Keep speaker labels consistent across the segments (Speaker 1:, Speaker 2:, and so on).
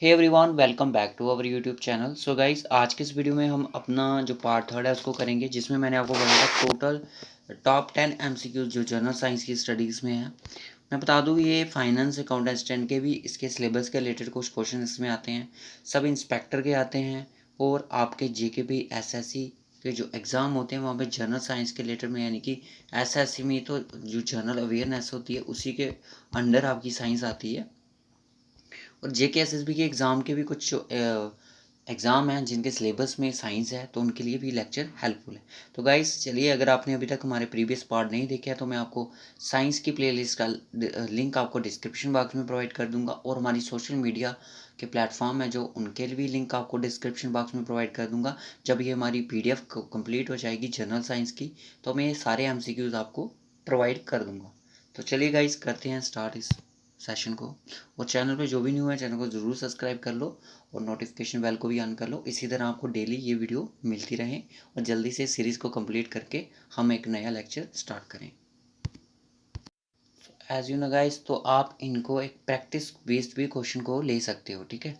Speaker 1: Hey everyone, welcome back to our YouTube channel. So guys, आज के इस video में हम अपना जो पार्ट थर्ड है उसको करेंगे, जिसमें मैंने आपको बताया था टोटल टॉप 10 एमसीक्यूज जो जनरल साइंस की स्टडीज़ में है। मैं बता दूँ, ये फाइनेंस अकाउंट असिस्टेंट के भी इसके सिलेबस के रिलेटेड कुछ क्वेश्चन इसमें आते हैं, सब इंस्पेक्टर के आते हैं, और आपके जेकेपी एसएससी के जो एग्ज़ाम होते हैं वहाँ पे जनरल साइंस के रिलेटेड में, यानी कि एसएससी में तो जो जनरल अवेयरनेस होती है उसी के अंडर आपकी साइंस आती है। और जेके एसएसबी के एग्ज़ाम के भी कुछ एग्ज़ाम हैं जिनके सिलेबस में साइंस है, तो उनके लिए भी लेक्चर हेल्पफुल है। तो गाइस चलिए, अगर आपने अभी तक हमारे प्रीवियस पार्ट नहीं देखे हैं तो मैं आपको साइंस की प्लेलिस्ट का लिंक आपको डिस्क्रिप्शन बॉक्स में प्रोवाइड कर दूंगा, और हमारी सोशल मीडिया के प्लेटफॉर्म है जो उनके लिए भी लिंक आपको डिस्क्रिप्शन बॉक्स में प्रोवाइड कर दूंगा। जब ये हमारी पीडीएफ कंप्लीट हो जाएगी जनरल साइंस की, तो मैं ये सारे एमसीक्यूज आपको प्रोवाइड कर दूंगा। तो चलिए गाइस, करते हैं स्टार्ट इस सेशन को। और चैनल पे जो भी न्यू है, चैनल को ज़रूर सब्सक्राइब कर लो और नोटिफिकेशन बेल को भी ऑन कर लो। इसी तरह आपको डेली ये वीडियो मिलती रहे, और जल्दी से सीरीज़ को कंप्लीट करके हम एक नया लेक्चर स्टार्ट करें। एज यू नो गाइस, तो आप इनको एक प्रैक्टिस बेस्ड भी क्वेश्चन को ले सकते हो, ठीक है।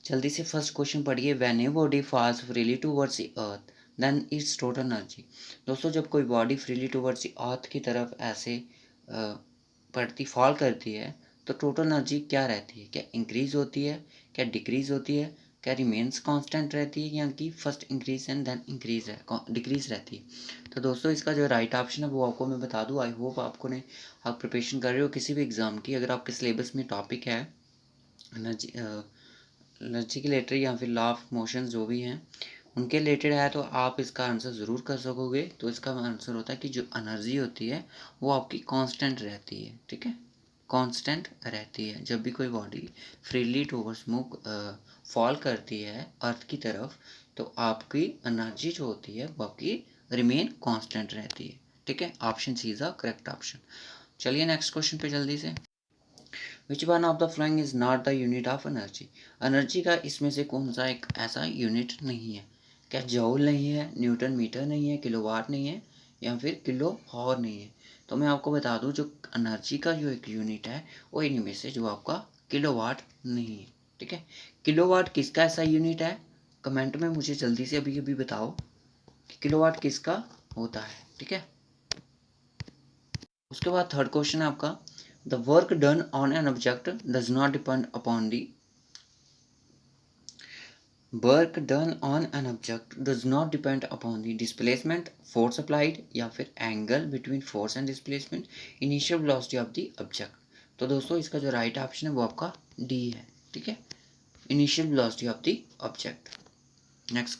Speaker 1: जल्दी से फर्स्ट क्वेश्चन पढ़िए। When a body falls freely towards the earth then it's total energy. दोस्तों, जब कोई body freely towards the earth की तरफ ऐसे पड़ती फॉल करती है, तो टोटल एनर्जी क्या रहती है? क्या इंक्रीज होती है, क्या डिक्रीज होती है, क्या रिमेन्स कांस्टेंट रहती है, या कि first increase and then increase है डिक्रीज रहती है? तो दोस्तों, इसका जो राइट ऑप्शन है वो आपको मैं बता दूं। आई होप आपको ने आप प्रिपरेशन कर रहे हो किसी भी एग्ज़ाम की, अगर आपके सिलेबस में टॉपिक है एनर्जी एनर्जी के रिलेटेड या फिर लॉ ऑफ मोशन जो भी हैं उनके रिलेटेड है, तो आप इसका आंसर ज़रूर कर सकोगे। तो इसका आंसर होता है कि जो एनर्जी होती है वो आपकी कांस्टेंट रहती है, ठीक है। कांस्टेंट रहती है जब भी कोई body freely towards move fall करती है अर्थ की तरफ, तो आपकी एनर्जी जो होती है वो आपकी रिमेन कांस्टेंट रहती है, ठीक है। Option C is the correct option. चलिए नेक्स्ट क्वेश्चन पे जल्दी से। Which one of the flowing is not the unit of energy. Energy का इसमें से कौन सा एक ऐसा यूनिट नहीं है? क्या जूल नहीं है, न्यूटन मीटर नहीं है, किलोवाट नहीं है, या फिर किलो हॉर नहीं है? तो मैं आपको बता दूं, जो एनर्जी का जो एक यूनिट है वो इनमें से जो आपका किलोवाट नहीं है, ठीक है। किलोवाट किसका ऐसा यूनिट है? कमेंट में मुझे जल्दी से अभी अभी बताओ कि किलोवाट किसका होता है, ठीक है। उसके बाद थर्ड क्वेश्चन है आपका, the work done on an object does not depend upon the work done on an object does not depend upon the displacement, force applied, या फिर angle between force and displacement, initial velocity of the object. तो दोस्तों, इसका जो right option है वो आपका D है, ठीक है। Initial velocity of the object. Next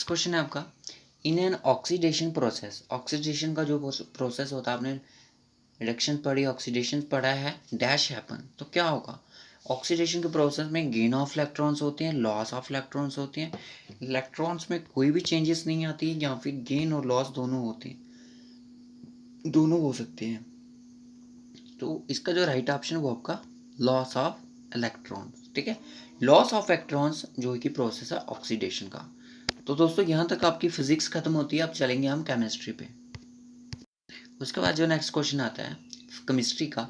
Speaker 1: question है आपका, in an oxidation process. Oxidation का जो प्रोसेस होता है, आपने रिडक्शन पढ़ी, ऑक्सीडेशन पढ़ा है, डैश हैपन, तो क्या होगा? ऑक्सीडेशन के प्रोसेस में गेन ऑफ इलेक्ट्रॉन्स होते हैं, लॉस ऑफ इलेक्ट्रॉन्स होते हैं। इलेक्ट्रॉन्स में कोई भी चेंजेस नहीं आती है, या फिर गेन और लॉस दोनों होते हैं, दोनों हो सकते हैं। तो इसका जो राइट ऑप्शन है वो आपका लॉस ऑफ इलेक्ट्रॉन्स, ठीक है। लॉस ऑफ इलेक्ट्रॉन्स जो कि प्रोसेस है ऑक्सीडेशन का। तो दोस्तों, यहाँ तक आपकी फिजिक्स खत्म होती है, अब चलेंगे हम केमिस्ट्री पे। उसके बाद जो नेक्स्ट क्वेश्चन आता है केमिस्ट्री का,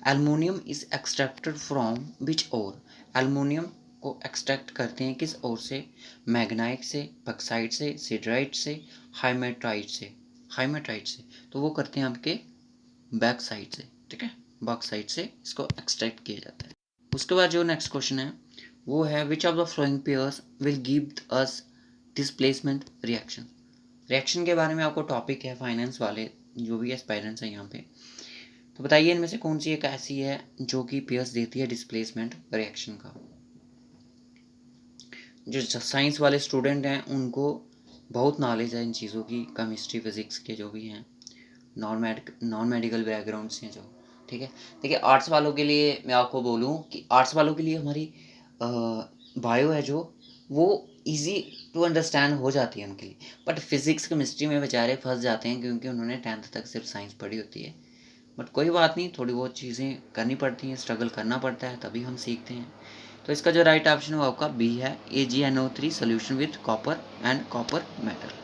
Speaker 1: aluminium is extracted from which ore. Aluminium को एक्सट्रैक्ट करते हैं किस ओर से? मैग्नाइट से, बक्साइट से, सिडराइट से, हाइमेटाइट से। हाइमेटाइट से तो वो करते हैं आपके बैक साइड से, ठीक है। बैक साइड से इसको एक्सट्रैक्ट किया जाता है। उसके बाद जो नेक्स्ट क्वेश्चन है वो है, which of the flowing pairs will give us displacement reaction. Reaction के बारे में आपको टॉपिक है फाइनेंस वाले जो भी एस्पायरेंट्स हैं यहाँ पे, तो बताइए इनमें से कौन सी एक ऐसी है जो कि पेयर्स देती है डिस्प्लेसमेंट रिएक्शन का। जो साइंस वाले स्टूडेंट हैं उनको बहुत नॉलेज है इन चीज़ों की, केमिस्ट्री फिजिक्स के जो भी हैं, नॉन मेडिकल बैकग्राउंड से जो, ठीक है। देखिए, आर्ट्स वालों के लिए मैं आपको बोलूँ कि आर्ट्स वालों के लिए हमारी बायो है जो, वो इजी टू अंडरस्टैंड हो जाती है उनके लिए। बट फिजिक्स केमिस्ट्री में बेचारे फंस जाते हैं, क्योंकि उन्होंने 10th तक सिर्फ साइंस पढ़ी होती है। बट कोई बात नहीं, थोड़ी बहुत चीज़ें करनी पड़ती हैं, स्ट्रगल करना पड़ता है, तभी हम सीखते हैं। तो इसका जो राइट ऑप्शन है वो आपका बी है, AgNO3 solution with copper and copper metal.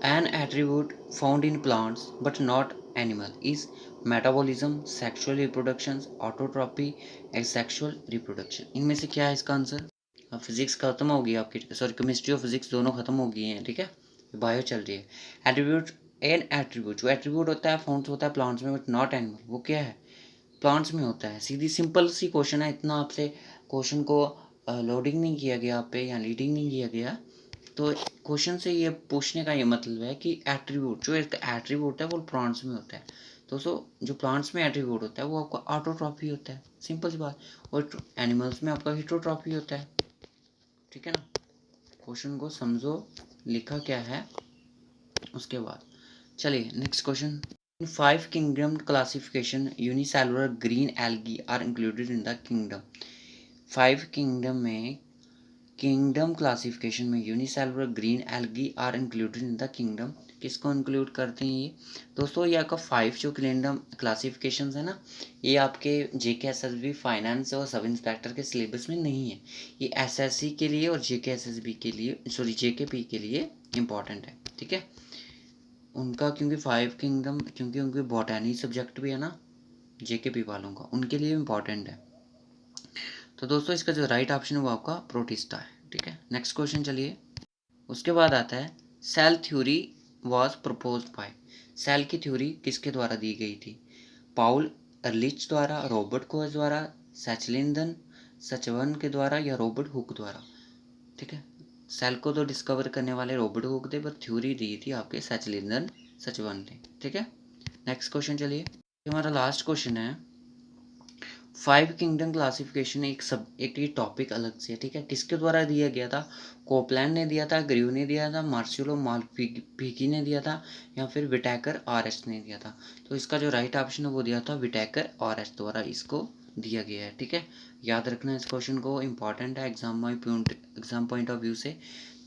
Speaker 1: An attribute found in plants but not animal is metabolism, sexual reproduction, autotrophy, asexual reproduction. इनमें से क्या है इसका आंसर? अब फिजिक्स खत्म हो गई आपकी, सॉरी केमिस्ट्री और फिजिक्स दोनों खत्म हो गई हैं, ठीक है, बायो चल रही है। एट्रीब्यूट, एन एट्रीब्यूट, जो एट्रीब्यूट होता है फाउंड होता है प्लांट्स में बट नॉट एनिमल, वो क्या है? प्लांट्स में होता है। सीधी सिंपल सी क्वेश्चन है, इतना आपसे क्वेश्चन को लोडिंग नहीं किया गया आप पे या लीडिंग नहीं किया गया। तो क्वेश्चन से ये पूछने का ये मतलब है कि एट्रीब्यूट, जो एक एट्रीब्यूट है वो प्लांट्स में होता है। दोस्तों जो प्लांट्स में एट्रीब्यूट होता है वो आपका ऑटोट्रॉफी होता है, सिंपल सी बात। और एनिमल्स में आपका हिटोट्रॉफी होता है, ठीक है ना। क्वेश्चन को समझो, लिखा क्या है उसके बाद। चलिए next question. In 5 kingdom classification unicellular green algae are included in the kingdom. 5 kingdom में, किंगडम क्लासिफिकेशन में unicellular green algae are included in the kingdom, किसको इंक्लूड करते हैं ये? दोस्तों ये आपका 5 जो किंगडम क्लासिफिकेशंस है ना, ये आपके JK SSB फाइनेंस और सब इंस्पेक्टर के सिलेबस में नहीं है। ये SSC के लिए और JK SSB के लिए, सॉरी JKP के लिए इम्पॉर्टेंट है, ठीक है। उनका क्योंकि 5 किंगडम, क्योंकि उनके बॉटनी सब्जेक्ट भी है ना JKP वालों का, उनके लिए इम्पॉर्टेंट है। तो दोस्तों इसका जो राइट ऑप्शन है वो आपका प्रोटिस्टा है, ठीक है। नेक्स्ट क्वेश्चन चलिए। उसके बाद आता है cell theory was proposed by. Cell की थ्योरी किसके द्वारा दी गई थी? पाउल अर्लिच द्वारा, रॉबर्ट कोच द्वारा, सैचलिंदन सचवन के द्वारा या रॉबर्ट हुक द्वारा, ठीक है। सेल को तो डिस्कवर करने वाले रॉबर्ट हुक थे, पर थ्योरी दी थी आपके सैचलिंदन सचवन थे, ठीक है। नेक्स्ट क्वेश्चन चलिए। हमारा लास्ट क्वेश्चन है 5 किंगडम क्लासिफिकेशन, एक ये टॉपिक अलग से है, ठीक है। किसके द्वारा दिया गया था? कोपलैंड ने दिया था, ग्रीव ने दिया था, मार्सिलो मालपिकी ने दिया था, या फिर विटैकर RS ने दिया था? तो इसका जो राइट ऑप्शन है वो दिया था विटैकर RS द्वारा इसको दिया गया है, ठीक है। याद रखना इस क्वेश्चन को, इम्पॉर्टेंट है एग्जाम पॉइंट ऑफ व्यू से।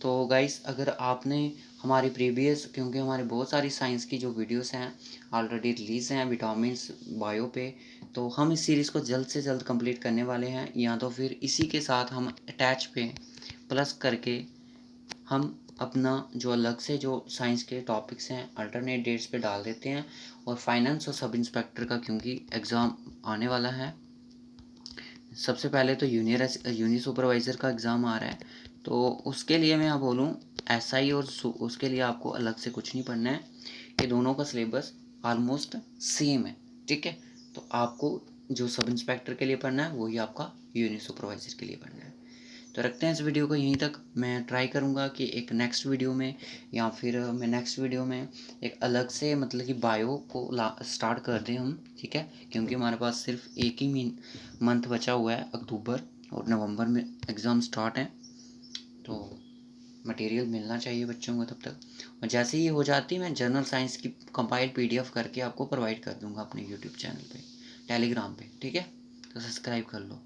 Speaker 1: तो गाइस अगर आपने हमारी प्रीवियस, क्योंकि हमारे बहुत सारी साइंस की जो वीडियोस हैं ऑलरेडी रिलीज़ हैं विटामिन्स बायो पे, तो हम इस सीरीज़ को जल्द से जल्द कंप्लीट करने वाले हैं, या तो फिर इसी के साथ हम अटैच पे प्लस करके हम अपना जो अलग से जो साइंस के टॉपिक्स हैं अल्टरनेट डेट्स पे डाल देते हैं। और फाइनेंस और सब इंस्पेक्टर का क्योंकि एग्ज़ाम आने वाला है, सबसे पहले तो यूनी सुपरवाइज़र का एग्ज़ाम आ रहा है, तो उसके लिए मैं बोलूँ SI और उसके लिए आपको अलग से कुछ नहीं पढ़ना है, ये दोनों का सिलेबस ऑलमोस्ट सेम है, ठीक है। तो आपको जो सब इंस्पेक्टर के लिए पढ़ना है वही आपका यूनी सुपरवाइज़र के लिए पढ़ना है। तो रखते हैं इस वीडियो को यहीं तक। मैं ट्राई करूँगा कि एक नेक्स्ट वीडियो में, या फिर मैं नेक्स्ट वीडियो में एक अलग से मतलब कि बायो को स्टार्ट कर दें हम, ठीक है। क्योंकि हमारे पास सिर्फ एक ही मंथ बचा हुआ है, अक्टूबर, और नवंबर में एग्ज़ाम स्टार्ट हैं, तो मटेरियल मिलना चाहिए बच्चों को तब तक। और जैसे ही हो जाती है मैं जनरल साइंस की कंपाइल्ड PDF करके आपको प्रोवाइड कर दूंगा अपने यूट्यूब चैनल पे, टेलीग्राम पे, ठीक है। तो सब्सक्राइब कर लो।